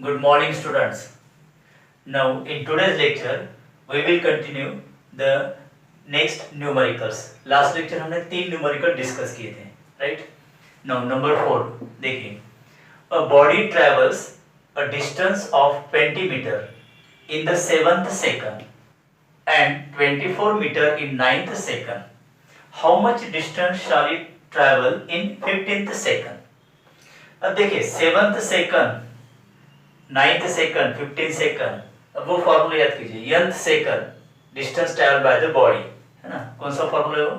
Good morning, students. Now, in today's lecture, we will continue the next numericals. Last lecture हमने 3 numerical discuss किए थे, right? Now, number 4 देखिए. A body travels a distance of 20 meter in the 7th second and 24 meter in 9th second. How much distance shall it travel in 15th second? अब देखिए 7th second, 9th second, 15th second. अब वो formula याद कीजिए. nth second distance travel by the body, है ना? कौन सा फॉर्मूला है वो?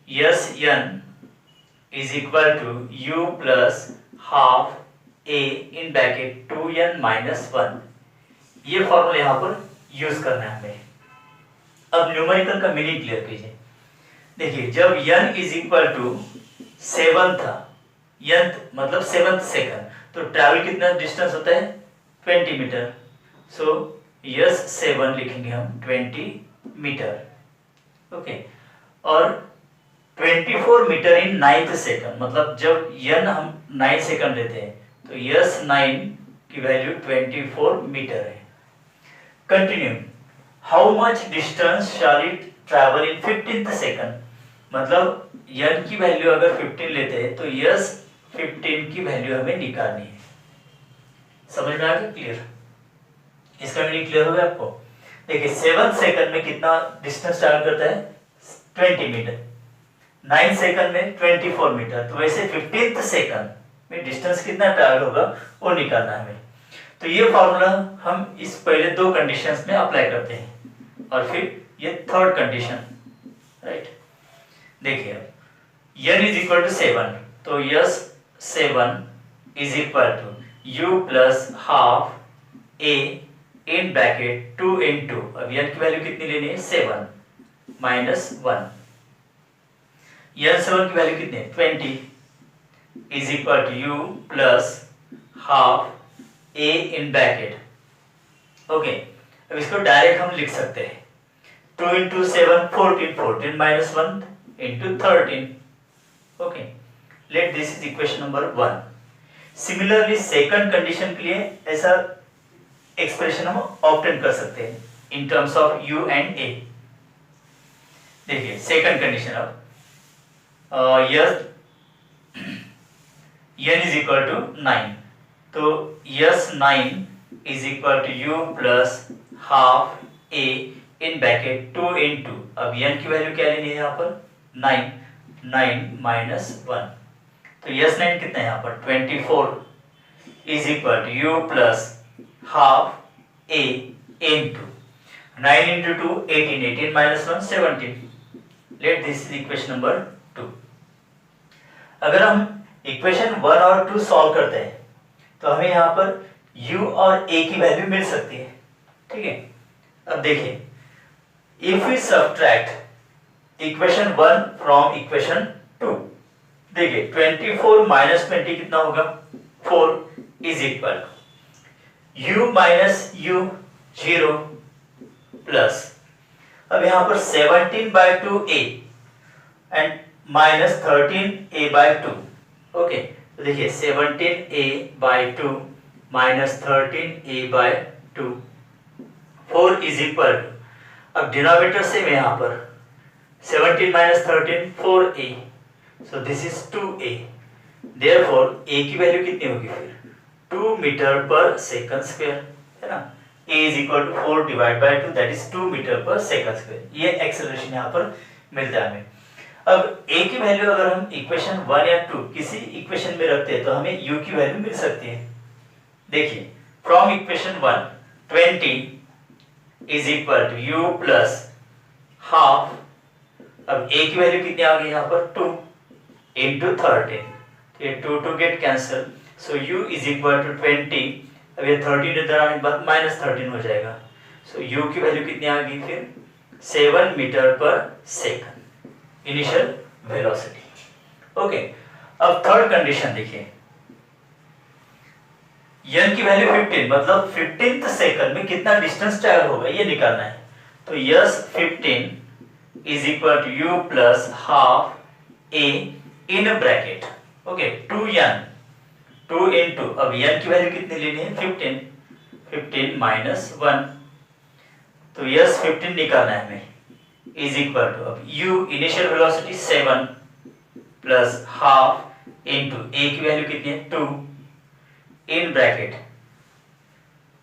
S n is equal to u plus half a in bracket 2n minus 1. ये फॉर्मूला यहाँ पर यूज करना है हमें. अब न्यूमेरिकल का मीनिंग क्लियर कीजिए. देखिए जब n इज इक्वल टू 7 था, nth मतलब 7th सेकंड, तो ट्रैवल कितना डिस्टेंस होता है? 20 मीटर. सो यस 7 लिखेंगे हम 20 मीटर. ओके. और 24 मीटर इन 9th सेकंड, मतलब जब n हम 9 सेकंड लेते हैं तो यस 9 की वैल्यू 24 मीटर है. Continue. How much distance shall it travel in 15th second, मतलब n की वैल्यू अगर 15 लेते हैं तो यस 15 की वैल्यू हमें निकालनी है. समझ में आ गया? क्लियर? इसका मीनिंग क्लियर हो गया आपको? देखिए 7 सेकंड में कितना डिस्टेंस ट्रैवल करता है? 20 मीटर. 9 सेकंड में 24 मीटर. तो वैसे 15th सेकंड में डिस्टेंस कितना ट्रैवल होगा वो निकालना है हमें. तो ये फॉर्मूला हम इस पहले 2 कंडीशंस में अप्लाई करते हैं और फिर ये थर्ड कंडीशन, राइट? देखिए n इज इक्वल टू 7, तो S 7 is equal to u plus half a in bracket 2 into, अब n की वैल्यू कितनी लेनी है? 7 माइनस 1. n 7 की वैल्यू कितनी है? 20 is equal to u plus half a in bracket. Okay. अब इसको डायरेक्ट हम लिख सकते हैं 2 into 7 14, 14 minus 1 into 13. Okay. Let this is equation number 1. Similarly second condition के लिए ऐसा एक्सप्रेशन हम ऑब्टेन कर सकते हैं in terms of u and a. देखिए सेकंड कंडीशन. अब S n is equal to 9, तो S 9 is equal to u plus half a in bracket 2 into, अब n की वैल्यू क्या लेनी है यहाँ पर? 9 माइनस 1. तो यस 9 कितना है यहाँ पर? 24 is equal to u plus half a into 9 into 2 18, 18 minus 1 17. Late this is equation number 2. अगर हम इक्वेशन 1 और 2 सॉल्व करते हैं तो हमें यहाँ पर u और a की वैल्यू मिल सकती है. ठीक है. अब देखिए if we subtract equation 1 from equation 2, देखिए 24 माइनस 20 कितना होगा? 4 is equal u minus u 0 plus, अब यहाँ पर 17/2a and minus 13a/2. Okay. तो देखिए 17a/2 minus 13a/2, 4 is equal. अब डिनोमिनेटर से मैं यहाँ पर 17 minus 13 4a, so this is 2a. Therefore a की वैल्यू कितनी होगी फिर? 2 मीटर पर सेकंड स्क्वायर, है ना? a is equal to 4 divide by 2, that is 2 metre पर सेकंड स्क्वायर. ये एक्सेलरेशन यहाँ पर मिलता है हमें. अब a की वैल्यू अगर हम इक्वेशन 1 या 2 किसी इक्वेशन में रखते हैं तो हमें u की वैल्यू मिल सकती है. देखिए from equation 1 20 is equal to u plus half, अब a की वैल्यू कितनी आ गई यहाँ पर? 2 into 13, ये 2 get cancel, so u is equal to 20. अब ये 13 इधर आने के बाद माइनस 13 हो जाएगा. सो u की वैल्यू कितनी आ गई फिर? 7 मीटर पर सेकंड इनिशियल वेलोसिटी. ओके. अब थर्ड कंडीशन देखिए, n की वैल्यू 15, मतलब 15th सेकंड में कितना डिस्टेंस ट्रैवल होगा ये निकालना है. तो S 15 is equal to u plus half a in bracket. Okay. 2n 2 into, अब n की वैल्यू कितनी लेनी है 15, 15 माइनस 1, तो यस 15 निकालना है हमें, इज इक्वल टू, अब u initial velocity 7 plus half into a की वैल्यू कितनी है 2 इन ब्रैकेट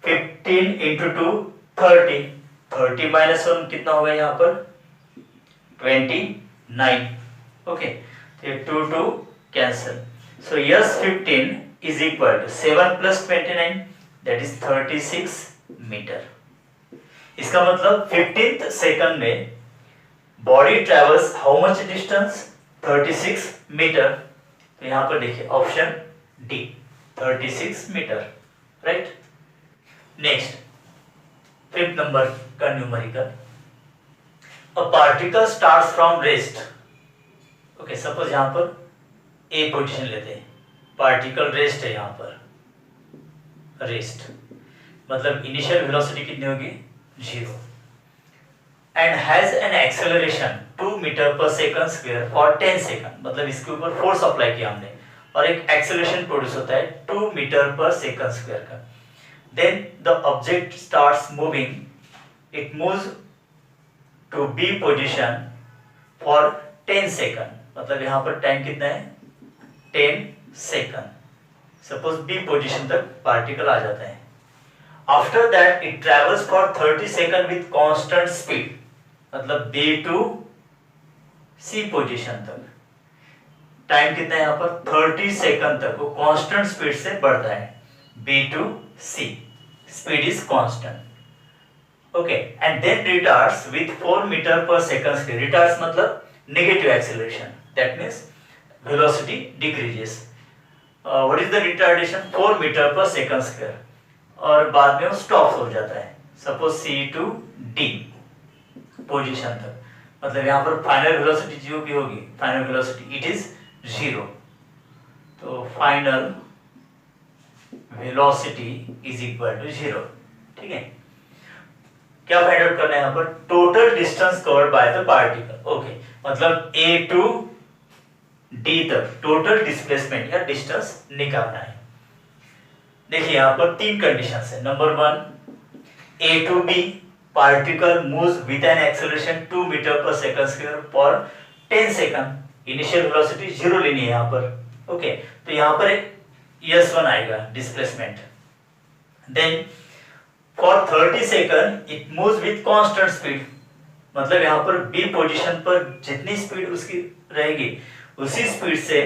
15 इंटू 2 30, 30 माइनस 1 कितना होगा यहाँ पर 29, ओके, तो ये 2 2 cancel, so yes 15 is equal to 7 plus 29, that is 36 metre. इसका मतलब 15th सेकंड में body travels how much distance 36 metre, तो यहां पर देखिए option D 36 metre, right. Next 5th number का numerical, a particle starts from rest, okay, suppose यहां पर ए पोजीशन लेते हैं, पार्टिकल रेस्ट है यहाँ पर, रेस्ट मतलब इनिशियल वेलोसिटी कितनी होगी 0, and has an acceleration 2 metre पर सेकंड स्क्वायर फॉर 10 सेकंड, मतलब इसके ऊपर फोर्स अप्लाई किया हमने और एक एक्सेलरेशन प्रोड्यूस होता है 2 मीटर पर सेकंड स्क्वायर का, then the object starts moving, it moves to B position for 10 second, मतलब यहाँ पर टाइम कितना है 10 सेकंड, सपोज बी पोजीशन तक पार्टिकल आ जाता है, after that it travels for 30 second with constant speed, मतलब बी टू सी पोजीशन तक टाइम कितना है यहाँ पर 30 सेकंड तक वो कांस्टेंट स्पीड से बढ़ता है, B to C speed is constant, okay, and then retards with 4 metre पर सेकंड, रिटार्ड्स मतलब negative acceleration, that means velocity decreases, what is the retardation 4 metre पर सेकंड स्क्वायर, और बाद में वो स्टॉप हो जाता है, suppose C to D position तक, मतलब यहाँ पर फाइनल वेलोसिटी जो भी होगी, फाइनल वेलोसिटी इट इज 0, तो final velocity is equal to 0, ठीक है। क्या फाइंड आउट करना है यहाँ पर, total distance covered by the particle, okay, मतलब ए टू डी तक टोटल डिस्प्लेसमेंट या डिस्टेंस निकालना है। देखिए यहाँ पर 3 कंडीशंस है, number 1 A to B particle moves with an acceleration 2 metre पर second square for 10 second, initial velocity 0 लेनी है यहाँ पर, ओके, तो यहाँ पर एक s1 आएगा displacement, then for 30 second it moves with constant speed, मतलब यहाँ पर बी पोजीशन पर जितनी स्पीड उसकी रहेगी उसी स्पीड से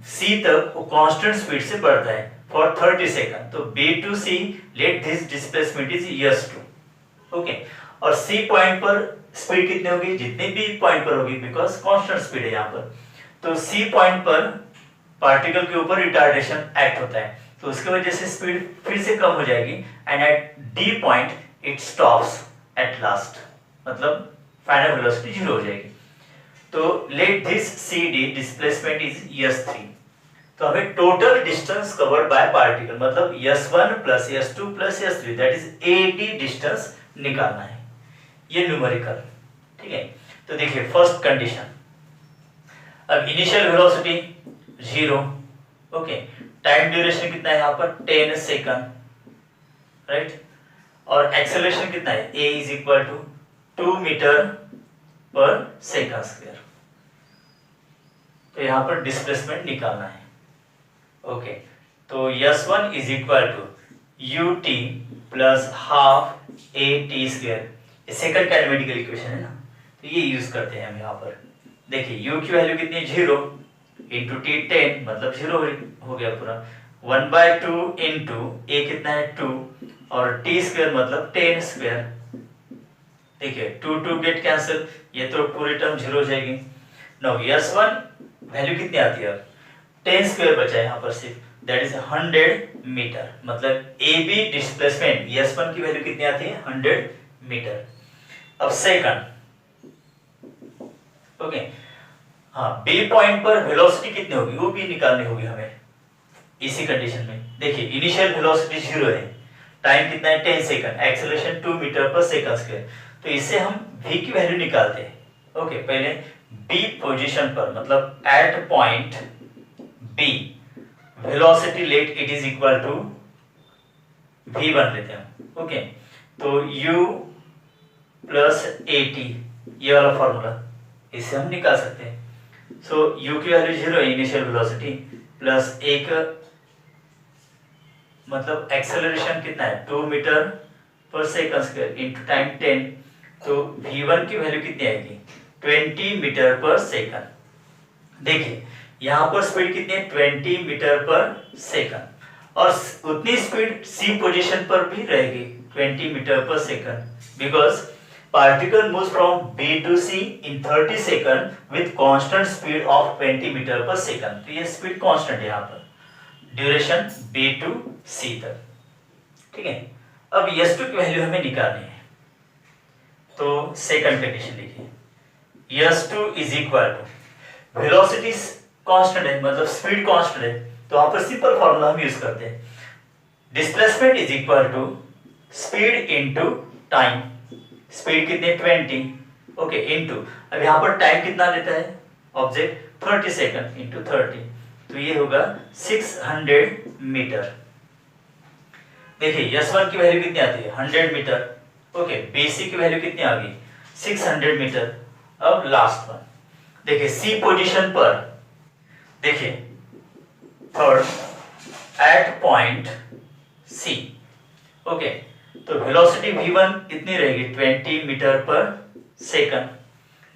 सी तक वो कांस्टेंट स्पीड से बढ़ता है फॉर 30 सेकंड, तो B to C let this displacement is s2, okay, और सी पॉइंट पर स्पीड कितनी होगी जितनी बी पॉइंट पर होगी बिकॉज कांस्टेंट स्पीड है यहाँ पर, तो सी पॉइंट पर पार्टिकल के ऊपर रिटार्डेशन एक्ट होता है, तो उसकी वजह से स्पीड फिर से कम हो जाएगी, and at D point it stops at last, मतलब फाइनल वेलोसिटी 0 हो जाएगी, तो let this C D displacement is s3, तो हमें total distance covered by particle मतलब s1 plus s2 plus s3 that is AD distance निकालना है, ये न्यूमेरिकल, ठीक है। तो देखिए फर्स्ट कंडीशन, अब initial velocity 0, okay, time duration कितना है यहाँ पर 10 सेकंड, राइट, और एक्सेलरेशन कितना है a is equal to 2 metre पर सेकंड स्क्वायर, तो यहाँ पर डिस्प्लेसमेंट निकालना है, ओके, तो s1 is equal to ut plus half a t square, second kinematical equation है ना, तो ये यूज करते हैं हम यहाँ पर। देखिए u की वैल्यू कितनी है 0 इंटू टी 10 मतलब 0 हो गया पूरा, 1/2 इंटू a कितना है 2 और t स्क्वायर मतलब 10 स्क्वायर, देखिए 2 2 गेट कैंसिल, ये तो पूरी टर्म 0 हो जाएगी। नाउ s1 वैल्यू कितनी आती है, 10 स्क्वायर बचा है यहाँ पर सिर्फ, दैट इज 100 मीटर, मतलब AB डिस्प्लेसमेंट s1 की वैल्यू कितनी आती है 100 मीटर। अब सेकंड, ओके, हाँ, B पॉइंट पर वेलोसिटी कितनी होगी वो भी निकालनी होगी हमें इसी कंडीशन में। देखिए इनिशियल वेलोसिटी 0 है, टाइम कितना है 10 सेकंड, एक्सेलरेशन 2 मीटर पर सेकंड स्क्वायर, तो इससे हम v की वैल्यू निकालते हैं। ओके, पहले B पोजीशन पर मतलब at point B velocity let it is equal to v1 लेते हैं। ओके, तो u प्लस at, ये वाला फॉर्मूला इससे हम निकाल सकते हैं। सो u की वैल्यू 0 है, इनिशियल वेलोसिटी, प्लस एक मतलब एक्सेलरेशन कितना है 2 मीटर पर सेकंड स्क्वायर इंटू टाइम 10, तो v1 की वैल्यू कितनी आएगी 20 मीटर पर सेकंड। देखिए यहाँ पर स्पीड कितनी है 20 मीटर पर सेकंड, और उतनी स्पीड सी पोजीशन पर भी रहेगी 20 मीटर पर second, because particle moves from B to C in 30 second with constant speed of 20 metre पर सेकंड। तो ये स्पीड कांस्टेंट है यहाँ पर, ड्यूरेशन बी टू सी तक। ठीक है, अब s2 की वैल्यू हमें निकालनी है, तो सेकंड कंडीशन लिखिए s2 is equal to velocity constant है, मतलब स्पीड कांस्टेंट है, तो वहां पर सिंपल फॉर्मूला हम यूज करते हैं, displacement is equal to speed into time. Speed कितनी 20, ओके, इनटू अब यहाँ पर टाइम कितना लेता है ऑब्जेक्ट 30 सेकंड इनटू 30, तो ये होगा 600 मीटर। देखिए s1 की वैल्यू कितनी आती है 100 मीटर, ओके, bc की वैल्यू कितनी आ गई 600 मीटर। अब लास्ट वन देखिए सी पोजीशन पर, देखिए third at point C, okay, तो वेलोसिटी v1 कितनी रहेगी 20 मीटर पर सेकंड।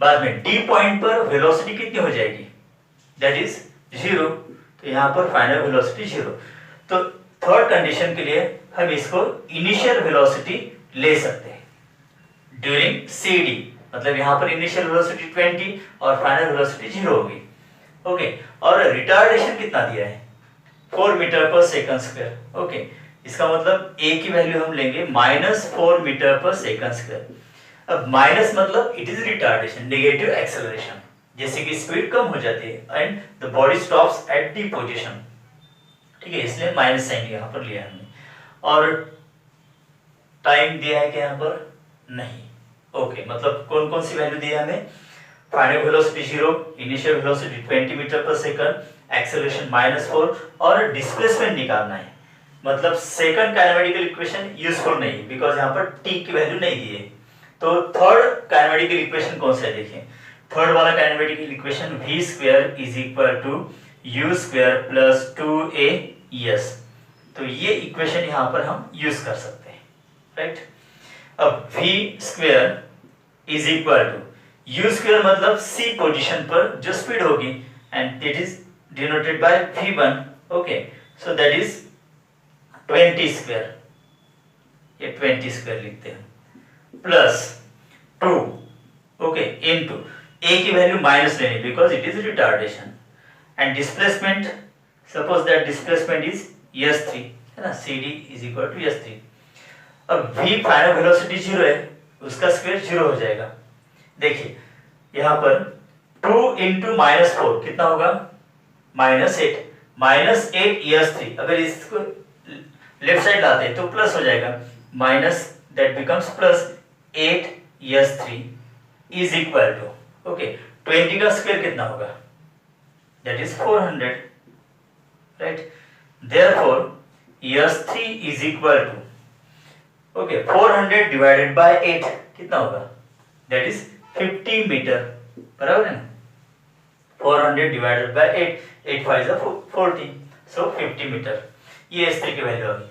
बाद में डी पॉइंट पर वेलोसिटी कितनी हो जाएगी दैट इज 0, तो यहाँ पर फाइनल वेलोसिटी 0। तो थर्ड कंडीशन के लिए हम इसको इनिशियल वेलोसिटी ले सकते हैं ड्यूरिंग सी डी, मतलब यहाँ पर इनिशियल वेलोसिटी 20 और फाइनल वेलोसिटी 0 होगी। ओके, और रिटार्डेशन कितना दिया है 4 मीटर पर सेकंड स्क्वायर। ओके, इसका मतलब a की वैल्यू हम लेंगे -4 मीटर पर सेकंड स्क्वायर। अब माइनस मतलब it is retardation, negative acceleration, जैसे कि स्पीड कम हो जाती है and the body stops at D position. ठीक है, इसलिए माइनस साइन यहाँ पर लिया हमने, और टाइम दिया है कि यहाँ पर नहीं। ओके, मतलब कौन कौन सी वैल्यू दी है हमें, final velocity 0, initial velocity 20 metre पर सेकंड, एक्सेलरेशन -4, और डिस्प्लेसमेंट निकालना है। मतलब सेकंड काइनेमेटिकल इक्वेशन यूजफुल नहीं, बिकॉज यहाँ पर टी की वैल्यू नहीं दी है। तो थर्ड काइनेमेटिकल इक्वेशन कौन सा है, देखिए थर्ड वाला kinematical equation v square is equal to u square plus 2as, तो ये इक्वेशन यहाँ पर हम यूज कर सकते हैं, राइट। अब v square is equal to u square मतलब c पोजीशन पर जो स्पीड होगी, and it is denoted by v1, okay, so that is 20 square, ये 20 स्क्वायर लिखते हैं, प्लस 2, ओके, इनटू a की वैल्यू माइनस लेनी because it is retardation, and displacement, suppose that displacement is s3, है ना, cd is equal to s3। अब v final velocity 0 है, उसका स्क्वायर 0 हो जाएगा। देखिए यहाँ पर 2 इंटू -4 कितना होगा -8, -8 s3, अगर इसको लेफ्ट साइड लाते हैं तो प्लस हो जाएगा, minus that becomes plus 8 s3 is equal to, okay, 20 का स्क्वायर कितना होगा that is 400, right. Therefore s3 is equal to, okay, 400 divided by 8 कितना होगा दैट इज 50 मीटर, बराबर है ना। 400 divided by 8, 8 5 is 40, so 50 metre, ये s3 की वैल्यू होगी।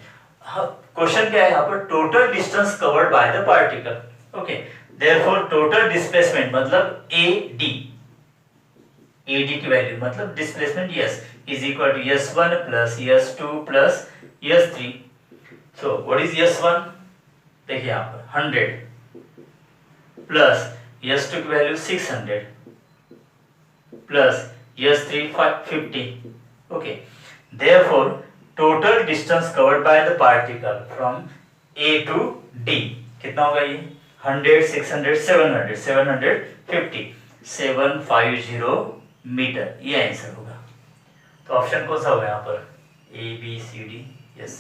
क्वेश्चन क्या है यहाँ पर, total distance covered by the particle, okay, therefore total displacement मतलब AD की वैल्यू मतलब displacement s is equal to s1 plus s2 plus s3। So what is s1, देखिए यहाँ पर 100 प्लस s2 की value 600 plus s3 50, okay, therefore total distance covered by the particle from A to D कितना होगा ये 100 600 700 750 750 metre, ये answer होगा। तो ऑप्शन कौन सा होगा यहाँ पर A B C D, yes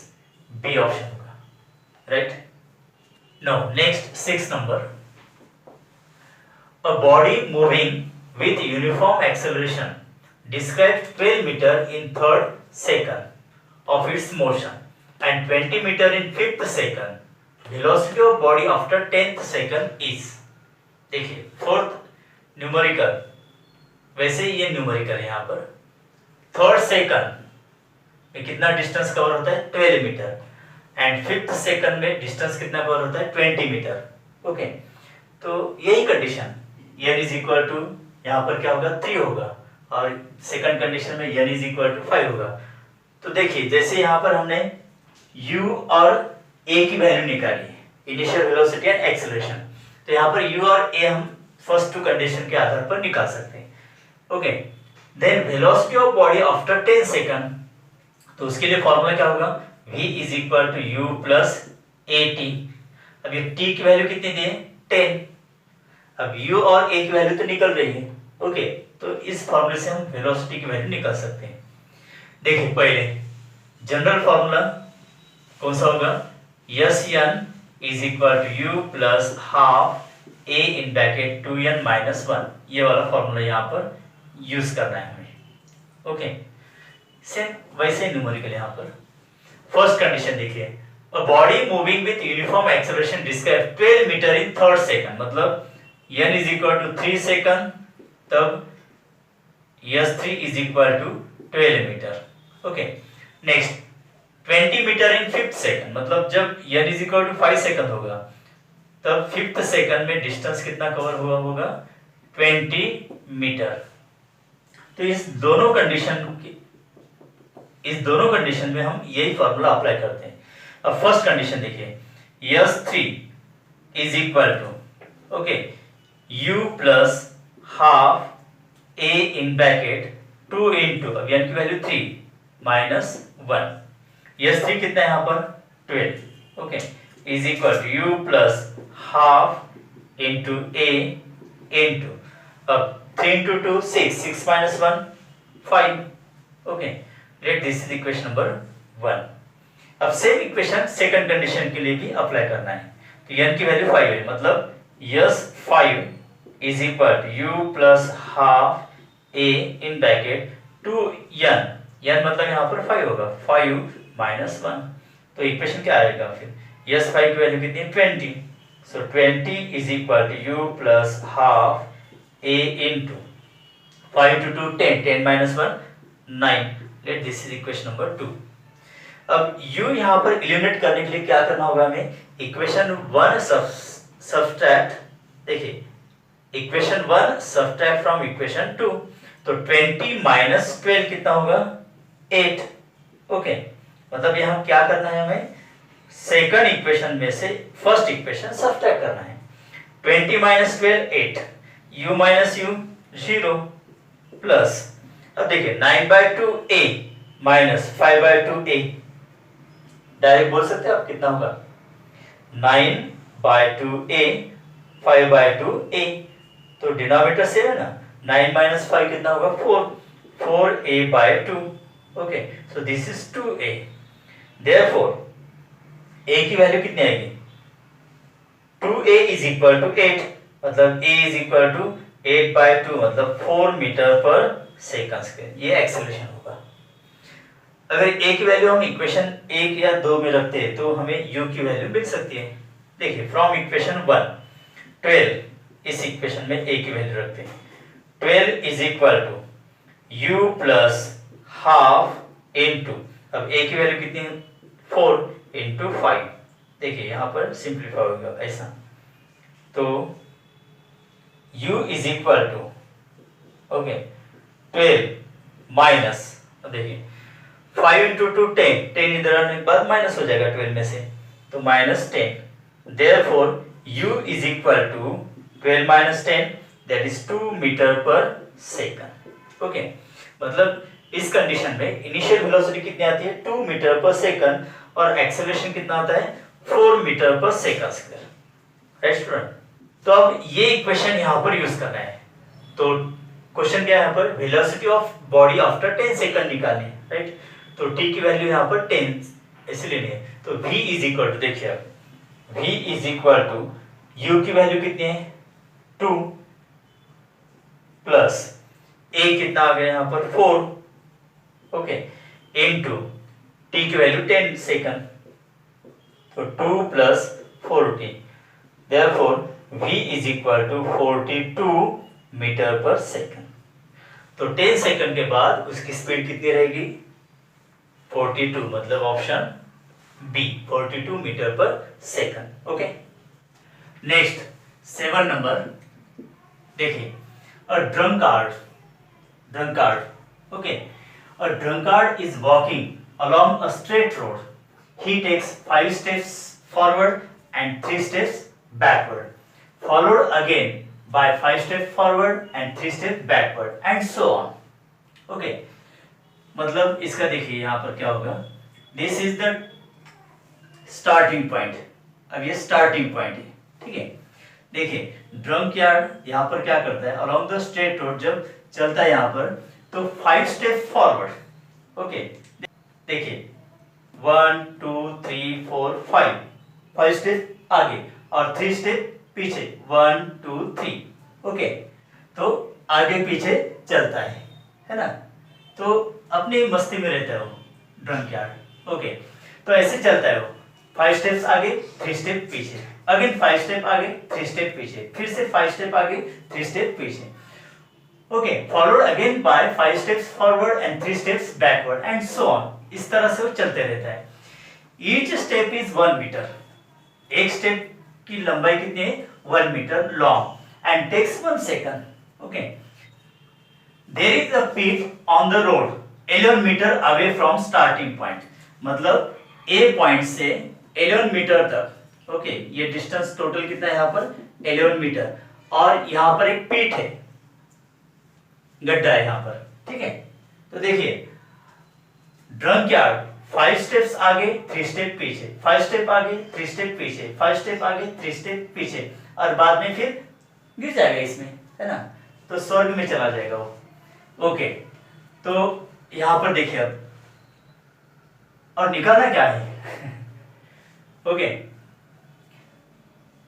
B option होगा, right. Now next 6 number, a body moving with uniform acceleration described 12 meter in third second of its motion and 20 meter in 5th second, velocity of body after 10th second is। देखिए fourth numerical, वैसे ये numerical है यहाँ पर। Third second में कितना distance cover होता है 12 मीटर एंड 5th सेकंड में डिस्टेंस कितना कवर होता है 20 मीटर। ओके, तो यही condition n is equal to यहाँ पर क्या होगा 3 होगा और सेकंड कंडीशन में n इज इक्वल टू 5 होगा। तो देखिए जैसे यहाँ पर हमने u और a की वैल्यू निकाली, इनिशियल वेलोसिटी एंड एक्सेलरेशन, तो यहाँ पर u और a हम फर्स्ट टू कंडीशन के आधार पर निकाल सकते हैं। Okay, then velocity of body after 10 second, तो उसके लिए फॉर्मूला क्या होगा v is equal to u plus at। अब ये t की वैल्यू कितनी दी है 10, अब u और a की वैल्यू तो निकल रही है। ओके, तो इस फॉर्मूले से हम वेलोसिटी की वैल्यू निकाल सकते हैं। देखिए पहले जनरल फॉर्मूला कौन सा होगा, S n is equal to u plus half a in bracket 2n minus 1, ये वाला फॉर्मूला यहाँ पर यूज करना है हमें। ओके, सेम वैसे न्यूमेरिकल यहाँ पर फर्स्ट कंडीशन देखिए, a body moving with uniform acceleration describe 12 metre in third second, मतलब n इज इक्वल टू 3 सेकंड, तब s3 is equal to 12 metre. Okay, next 20 metre in 5th second, मतलब जब n is equal to 5 second होगा तब 5th second में distance कितना cover हुआ होगा 20 मीटर। तो इस दोनों कंडीशन में हम यही फॉर्मूला अप्लाई करते हैं। अब फर्स्ट कंडीशन देखिए, s3 is equal to okay u plus half a in bracket 2 into, अब n की वैल्यू 3 माइनस 1, s3 कितना है यहाँ पर 12। Okay, is equal to u plus half into a into, अब 3 into 2 6 minus 1 5। Okay, let this is equation number 1। अब same equation second condition के लिए भी अप्लाई करना है। तो n की वैल्यू 5 है, मतलब s5 is equal to u plus half a in bracket 2n, n मतलब यहाँ पर 5 होगा, 5 माइनस 1, तो इक्वेशन क्या आएगा फिर, s5 की वैल्यू कितनी है 20, so 20 is equal to u plus half a into 5 to 2 10 minus 1 9, let this is equation number 2। अब u यहाँ पर एलिमिनेट करने के लिए क्या करना होगा हमें, इक्वेशन 1 सब्ट्रैक्ट, देखिए इक्वेशन 1 सब्ट्रैक्ट फ्रॉम इक्वेशन 2, तो 20 माइनस 12 कितना होगा 8। ओके, मतलब यहाँ क्या करना है हमें, सेकंड इक्वेशन में से फर्स्ट इक्वेशन सब्ट्रैक्ट करना है। 20 minus 12 8, u minus u 0 plus, अब देखिए 9/2 a माइनस 5/2 a, डायरेक्ट बोल सकते हैं आप कितना होगा 9/2 a 5/2 a, तो डिनोमिनेटर सेम है ना, 9 माइनस 5 कितना होगा 4a/2। Okay, so this is 2a, therefore a की वैल्यू कितनी आएगी 2a इज इक्वल टू 8, मतलब a इज इक्वल टू 8/2, मतलब 4 मीटर पर सेकंड स्क्वायर, ये एक्सेलरेशन होगा। अगर a की वैल्यू हम इक्वेशन 1 या 2 में रखते हैं तो हमें u की वैल्यू मिल सकती है। देखिए फ्रॉम इक्वेशन 1 12, इस इक्वेशन में a की वैल्यू रखते हैं, 12 is equal to u plus half into, अब a की वैल्यू कितनी है 4 इंटू 5, देखिए यहाँ पर सिंप्लीफाई होगा ऐसा, तो u is equal to okay 12 minus, अब देखिए 5 इंटू 2 10 इधर आने के बाद माइनस हो जाएगा 12 में से, तो minus 10, therefore u is equal to 12 minus 10, that is 2 metre पर सेकंड। ओके, मतलब इस कंडीशन में इनिशियल वेलोसिटी कितनी आती है 2 मीटर पर सेकंड और एक्सेलरेशन कितना आता है 4 मीटर पर सेकंड स्क्वायर, राइट स्टूडेंट। तो अब ये इक्वेशन यहाँ पर यूज करना है, तो क्वेश्चन क्या है यहाँ पर, velocity of body after 10 second निकालनी है, राइट। तो t की वैल्यू यहाँ पर 10 ऐसे लेनी है, तो v इज इक्वल टू, देखिए अब v is equal to u की वैल्यू कितनी है 2 प्लस a कितना आ गया यहाँ पर 4, ओके, इनटू टी की वैल्यू 10 सेकंड, तो 2 plus 40, therefore v is equal to 42 metre पर सेकंड। तो 10 सेकंड के बाद उसकी स्पीड कितनी रहेगी? 42, मतलब ऑप्शन बी 42 मीटर पर सेकंड। ओके, नेक्स्ट 7 नंबर देखिए, अ drunkard, okay, a drunkard is walking along a straight road. He takes 5 steps forward and 3 steps backward, followed again by 5 steps forward and 3 steps backward, and so on. Okay, मतलब इसका देखिए यहाँ पर क्या होगा, this is the starting point. अब ये starting point है, ठीक है। देखिए ड्रंक यार्ड यहाँ पर क्या करता है, अलोंग द स्ट्रेट रोड जब चलता है यहाँ पर, तो 5 स्टेप फॉरवर्ड, ओके, देखिए 1 2 3 4 5 स्टेप आगे और 3 स्टेप पीछे, 1 2 3, ओके, तो आगे पीछे चलता है ना। तो अपनी मस्ती में रहता है वो ड्रंक यार्ड, ओके। तो ऐसे चलता है वो, 5 स्टेप्स आगे 3 स्टेप पीछे, अगेन 5 स्टेप आगे 3 स्टेप पीछे, फिर से 5 स्टेप आगे 3 स्टेप पीछे, okay, followed again by 5 steps forward and 3 steps backward, and so on. इस तरह से वो चलते रहता है। ईच स्टेप इज 1 मीटर, एक स्टेप की लंबाई कितनी है? 1 metre long, and takes 1 second, okay. There is a pit on the road 11 metre away from starting point, मतलब ए पॉइंट से 11 मीटर तक, ओके, ये डिस्टेंस टोटल कितना है यहाँ पर? 11 मीटर, और यहाँ पर एक पिट है, गड्ढा है यहाँ पर, ठीक है। तो देखिए ड्रंक यार्ड 5 स्टेप्स आगे 3 स्टेप पीछे, 5 स्टेप आगे 3 स्टेप पीछे, 5 स्टेप आगे 3 स्टेप पीछे, और बाद में फिर गिर जाएगा इसमें, है ना, तो स्वर्ग में चला जाएगा वो, ओके। तो यहाँ पर देखिए अब, और निकालना क्या है? Okay,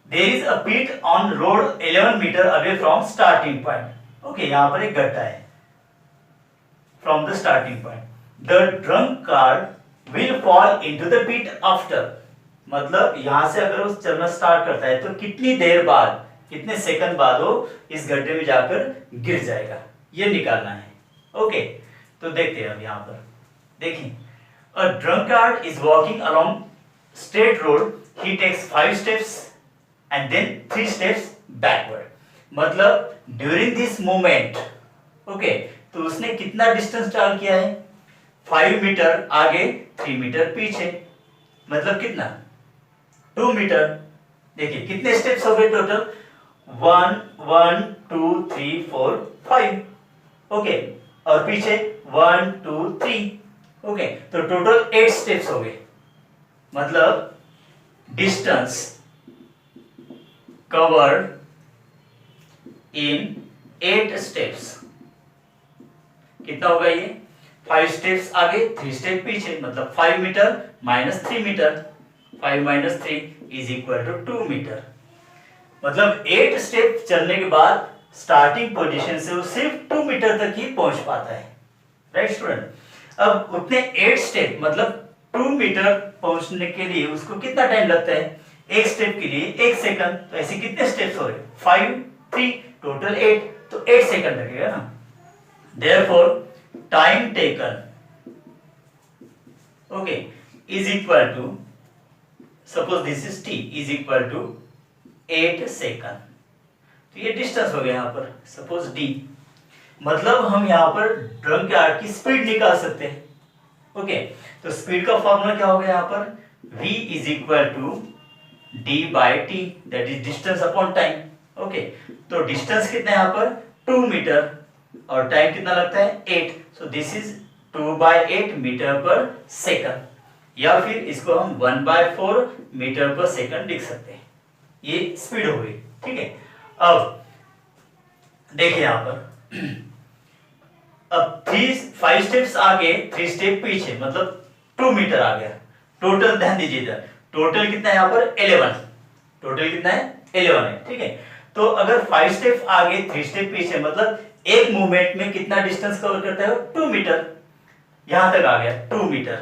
there is a pit on road 11 metre away from starting point, okay, यहाँ पर एक गड्ढा है from the starting point. The drunk card will fall into the pit after, मतलब यहां से अगर वो चलना स्टार्ट करता है तो कितनी देर बाद, कितने सेकंड बाद वो इस गड्ढे में जाकर गिर जाएगा, ये निकालना है, ओके। तो देखते हैं अब यहाँ पर देखिए, अ drunkard is walking along straight road, he takes 5 steps and then 3 steps backward, मतलब ड्यूरिंग दिस मूवमेंट, ओके, तो उसने कितना डिस्टेंस ट्रैवल किया है? 5 मीटर आगे 3 मीटर पीछे, मतलब कितना? 2 मीटर। देखिए कितने स्टेप्स हो गए टोटल? 1 1 2 3 4 5, ओके, और पीछे 1 2 3, ओके, तो टोटल 8 स्टेप्स हो गए, मतलब डिस्टेंस कवर्ड इन 8 स्टेप्स। कितना होगा ये? 5 स्टेप्स आगे 3 स्टेप पीछे, मतलब 5 metre minus 3 metre, 5 minus 3 is equal to 2 metre, मतलब 8 स्टेप चलने के बाद स्टार्टिंग पोजीशन से वो सिर्फ 2 मीटर तक ही पहुंच पाता है, राइट स्टूडेंट। अब उतने 8 स्टेप मतलब 2 मीटर पहुंचने के लिए उसको कितना टाइम लगता है? एक स्टेप के लिए 1 सेकंड, तो ऐसे कितने स्टेप्स हो गए? 5 3 टोटल 8, तो 8 सेकंड लगेगा ना। Therefore time taken, okay, is equal to, suppose this is t, is equal to 8 second. तो ये डिस्टेंस हो गया यहाँ पर, सपोज d, मतलब हम यहाँ पर ड्रंक यार्ड की स्पीड निकाल सकते हैं, ओके। तो स्पीड का फॉर्मूला क्या होगा यहाँ पर? v is equal to d by T, that is distance upon time, okay. तो डिस्टेंस कितना है यहाँ पर? 2 मीटर, और टाइम कितना लगता है? 8, सो दिस इज 2/8 मीटर पर सेकंड, या फिर इसको हम 1/4 मीटर पर सेकंड लिख सकते हैं। ये स्पीड हो गई, ठीक है। अब देखिए यहाँ पर अब 5 स्टेप्स आगे 3 स्टेप पीछे, मतलब 2 मीटर आ गया टोटल। ध्यान दीजिए इधर, टोटल कितना है यहाँ पर? 11, टोटल कितना है? 11 है, ठीक है। तो अगर 5 स्टेप आगे 3 स्टेप पीछे, मतलब एक मूवमेंट में कितना डिस्टेंस कवर करता है? 2 मीटर। यहां तक आ गया 2 metre.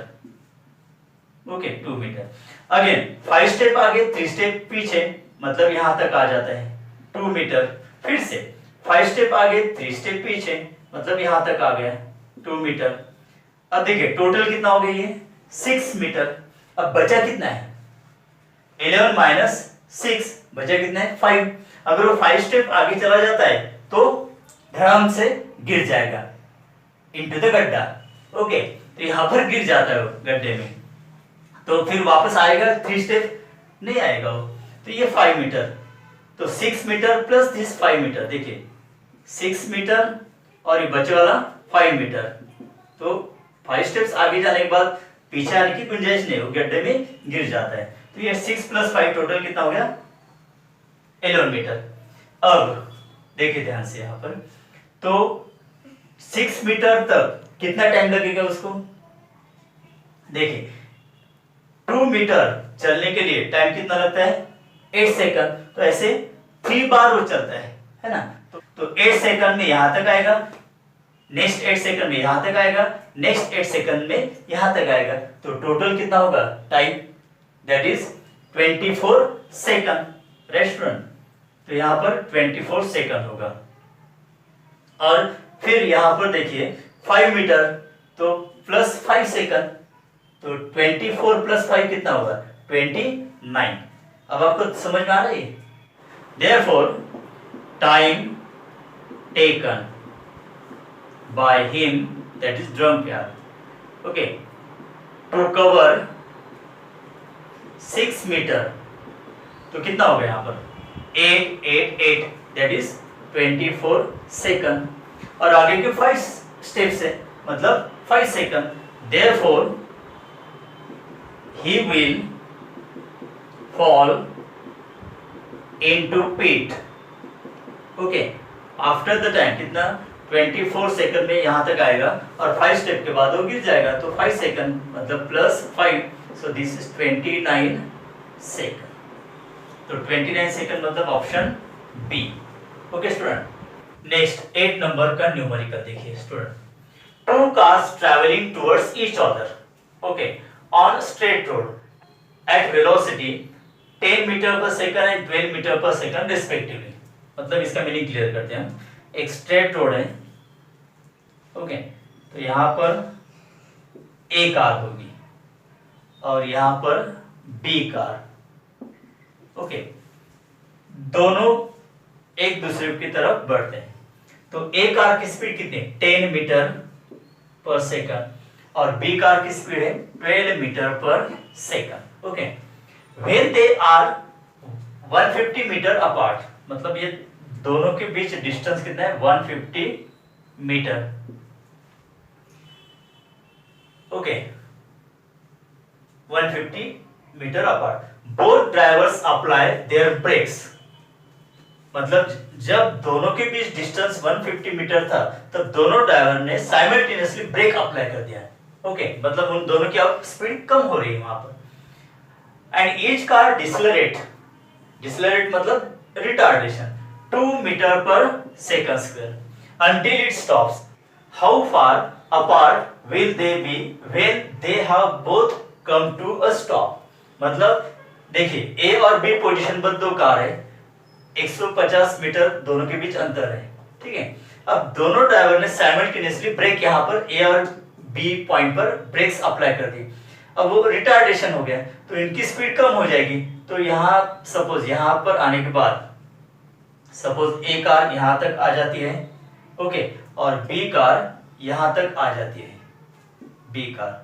Okay 2 metre. Again 5 step आगे 3 स्टेप पीछे, मतलब यहां तक आ जाता है 2 मीटर। फिर से 5 स्टेप आगे 3 स्टेप पीछे, मतलब यहां तक आ गया 2 मीटर। अब देखिए टोटल कितना हो गया ये 6 मीटर। अब बचा कितना है 11 माइनस 6, बचा कितना है 5। अगर वो 5 स्टेप आगे चला जाता है तो धड़ाम से गिर जाएगा इनटू द गड्ढा। ओके, तो यहां पर गिर जाता है वो गड्ढे में, तो फिर वापस आएगा 3 स्टेप नहीं आएगा वो। तो ये 5 मीटर, तो 6 मीटर प्लस दिस 5 मीटर, देखिए 6 मीटर और ये बचे वाला 5 मीटर। तो 5 स्टेप्स आगे जाने के बाद पीछे आने की गुंजाइश नहीं, वो गड्ढे में गिर जाता है। तो ये 6 प्लस 5 टोटल कितना हो गया 11 मीटर। अब देखिए ध्यान से यहां पर, तो 6 मीटर तक कितना टाइम लगेगा उसको, देखिए 2 मीटर चलने के लिए टाइम कितना लगता है 8 सेकंड। तो ऐसे 3 बार वो चलता है ना। तो 8 सेकंड में यहां तक आएगा, नेक्स्ट 8 सेकंड में यहां तक आएगा, नेक्स्ट 8 सेकंड में यहां तक आएगा। तो टोटल कितना होगा time, that is 24 second restaurant. तो यहां पर 24 सेकंड होगा। और फिर यहां पर देखिए 5 मीटर, तो प्लस 5 सेकंड, तो 24 प्लस 5 कितना होगा 29। अब आपको समझ में आ रही है। Therefore, time taken by him, that is Drumpyar, okay, to cover 6 metre, तो कितना हो गया यहाँ पर 8 that is 24 सेकंड। और आगे के 5 स्टेप्स है, मतलब 5 second. Therefore, he will fall into pit, okay, after the time कितना 24 सेकंड में यहां तक आएगा और 5 स्टेप के बाद वो गिर जाएगा। तो 5 सेकंड मतलब plus 5, so this is 29 second. तो 29 सेकंड मतलब option B. Okay student, next 8 number का न्यूमेरिकल देखिए student. 2 cars traveling towards each other, okay, on straight road at velocity 10 metre पर सेकंड एंड 12 मीटर पर सेकंड रिस्पेक्टिवली। मतलब इसका meaning clear करते हैं हम। एक स्ट्रेट रोड है, ओके, तो यहां पर ए कार होगी और यहां पर बी कार, ओके, दोनों एक दूसरे की तरफ बढ़ते हैं। तो ए कार की स्पीड कितनी 10 मीटर पर सेकंड और बी कार की स्पीड है 12 मीटर पर second. Okay, when they are 150 metre apart, मतलब ये दोनों के बीच डिस्टेंस कितना है 150 metre. Okay, 150 metre apart, both drivers apply their brakes, मतलब जब दोनों के बीच डिस्टेंस 150 मीटर था तब दोनों ड्राइवर ने साइमल्टेनियसली ब्रेक अप्लाई कर दिया। ओके, मतलब उन दोनों की अब स्पीड कम हो रही है वहां पर। And each car decelerate, decelerate मतलब रिटार्डेशन 2 मीटर पर second square until it stops. How far apart will they be when they have both come to a stop? मतलब देखिए ए और बी पोजीशन पर दो कार है, 150 मीटर दोनों के बीच अंतर है, ठीक है। अब दोनों ड्राइवर ने साइमल्टेनियसली ब्रेक यहाँ पर ए और बी पॉइंट पर ब्रेक्स अप्लाई कर दी। अब वो रिटार्डेशन हो गया तो इनकी स्पीड कम हो जाएगी। तो यहाँ सपोज यहाँ पर आने के बाद सपोज ए कार यहाँ तक आ जाती है, ओके, और बी कार यहाँ तक आ जाती है, बी कार।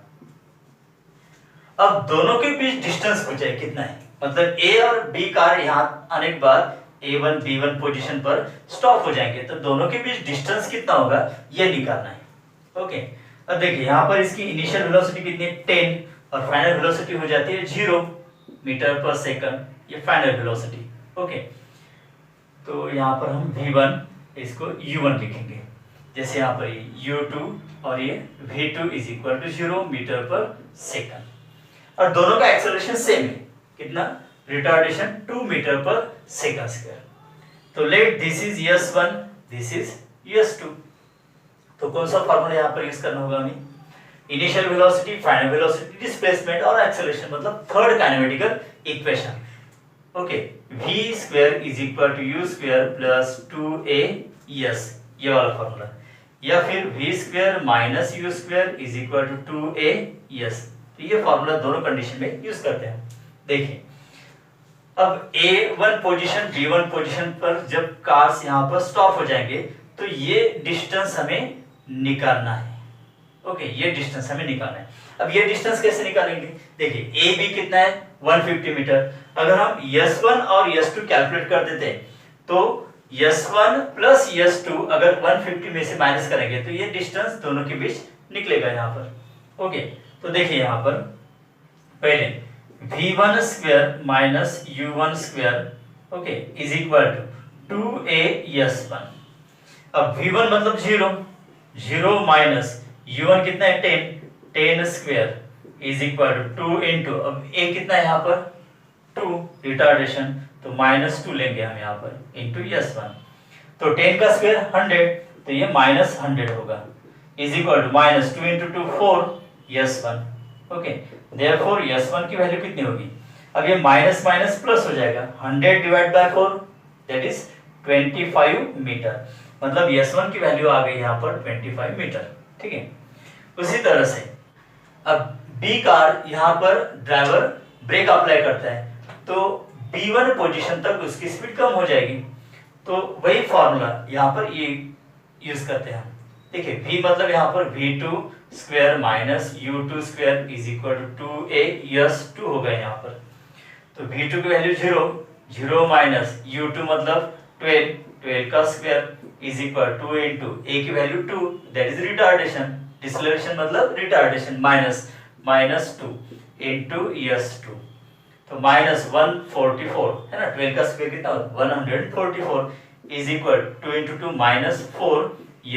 अब दोनों के बीच डिस्टेंस पूछा है कितना है, मतलब ए और बी कार यहाँ आने के बाद A1 B1 पोजीशन पर स्टॉप हो जाएंगे, तो दोनों के बीच डिस्टेंस कितना होगा ये निकालना है। ओके, अब देखिए यहाँ पर इसकी इनिशियल वेलोसिटी कितनी है 10 और फाइनल वेलोसिटी हो जाती है 0 मीटर पर सेकंड, ये फाइनल वेलोसिटी। ओके, तो यहाँ पर हम V1 इसको U1 लिखेंगे, जैसे यहाँ पर U2 और ये V2 is equal to 0 metre पर सेकंड। और दोनों का एक्सेलरेशन सेम है, कितना रिटार्डेशन 2 मीटर पर सेकंड स्क्वायर। तो let this is S1, this is S2। तो कौन सा फार्मूला यहाँ पर यूज करना होगा हमें, initial velocity, final velocity, displacement और एक्सेलरेशन, मतलब third kinematical equation. Okay, v square is equal to u square plus 2as, ये वाला फॉर्मूला, या फिर v square minus u square is equal to 2as। तो ये फॉर्मूला दोनों कंडीशन में यूज करते हैं। देखिए अब A1 पोजीशन B1 पोजीशन पर जब कार्स यहाँ पर स्टॉप हो जाएंगे तो ये डिस्टेंस हमें निकालना है। ओके, ये डिस्टेंस हमें निकालना है। अब ये डिस्टेंस कैसे निकालेंगे? देखिए ए बी कितना है 150 मीटर। अगर हम S1 और S2 कैलकुलेट कर देते हैं तो S1 प्लस S2 अगर 150 में से माइनस करेंगे तो ये डिस्टेंस दोनों के बीच निकलेगा यहाँ पर। ओके, तो देखिए यहाँ पर पहले v1 square minus u1 square okay is equal to 2a/s1। अब v1 मतलब 0 माइनस u1 कितना है 10 square is equal to 2 into, अब a कितना है यहाँ पर 2 रिटार्डेशन, तो -2 लेंगे हम यहाँ पर इंटू s1। तो 10 का स्क्वायर 100, तो ये -100 होगा is equal to -2 into 2 4 s1। Okay, therefore s1 की वैल्यू कितनी होगी? अब ये माइनस माइनस प्लस हो जाएगा, 100 divide by 4 that is 25 metre, मतलब s1 की वैल्यू आ गई यहाँ पर 25 मीटर। ठीक है, उसी तरह से अब B कार यहाँ पर ड्राइवर ब्रेक अप्लाई करता है तो B1 पोजीशन तक उसकी स्पीड कम हो जाएगी, तो वही फॉर्मूला यहाँ पर ये यूज करते हैं हम। देखिए V मतलब यहाँ पर v2 square minus u2 square is equal to 2a/s2 होगा यहाँ पर। तो v2 की वैल्यू 0 माइनस u2 मतलब 12 का square is equal 2 into a की वैल्यू 2 दैट इज रिटार्डेशन, डिसलेरेशन मतलब रिटार्डेशन, माइनस 2 इंटू s2, तो -144 है ना, 12 का स्क्वायर कितना 144 is equal 2 into 2 -4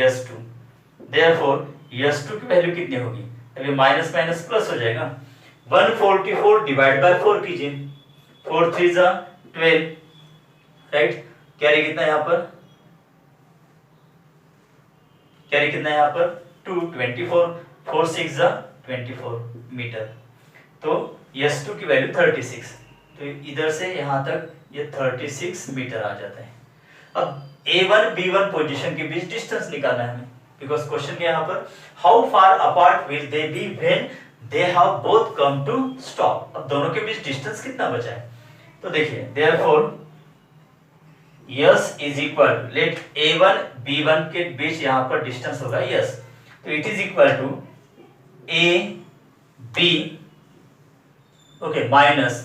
s2। Therefore s2 की वैल्यू कितनी होगी? अभी माइनस माइनस प्लस हो जाएगा, 144 डिवाइड बाय 4 कीजिए, 4 3 जा 12 राइट, कैरी कितना यहाँ पर, कैरी कितना यहाँ पर 2 24 4 6 जा 24 मीटर, तो s2 की वैल्यू 36, तो इधर से यहाँ तक ये 36 मीटर आ जाता है। अब A1 B1 पोजीशन के बीच डिस्टेंस निकालना है हमें, बिकॉज क्वेश्चन के यहाँ पर how far apart will they be when they have both come to stop. अब दोनों के बीच डिस्टेंस कितना बचा है? तो देखिए therefore s is equal let A1 B1 के बीच यहाँ पर डिस्टेंस होगा s, तो it is equal to A B okay minus,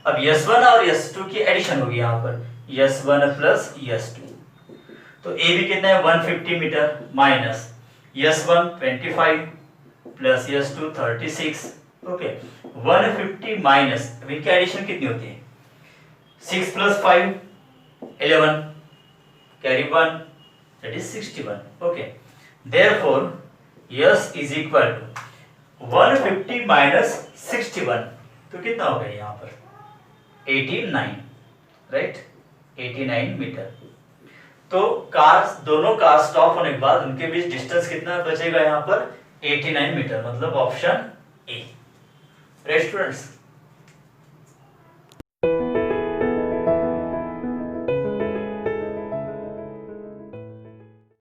अब s1 और s2 की एडिशन होगी यहाँ पर s1 प्लस s2, तो A B कितना है 150 metre minus s1 25 plus s2 36 okay 150 minus, अब इनकी एडिशन कितनी होती है 6 plus 5 11 carry 1 that is 61 okay. Therefore s is equal to 150 minus 61, तो कितना हो गया यहाँ पर 89 राइट, 89 मीटर। तो कार्स दोनों कार स्टॉप होने के बाद उनके बीच डिस्टेंस कितना बचेगा यहाँ पर 89 मीटर, मतलब ऑप्शन ए। Right students.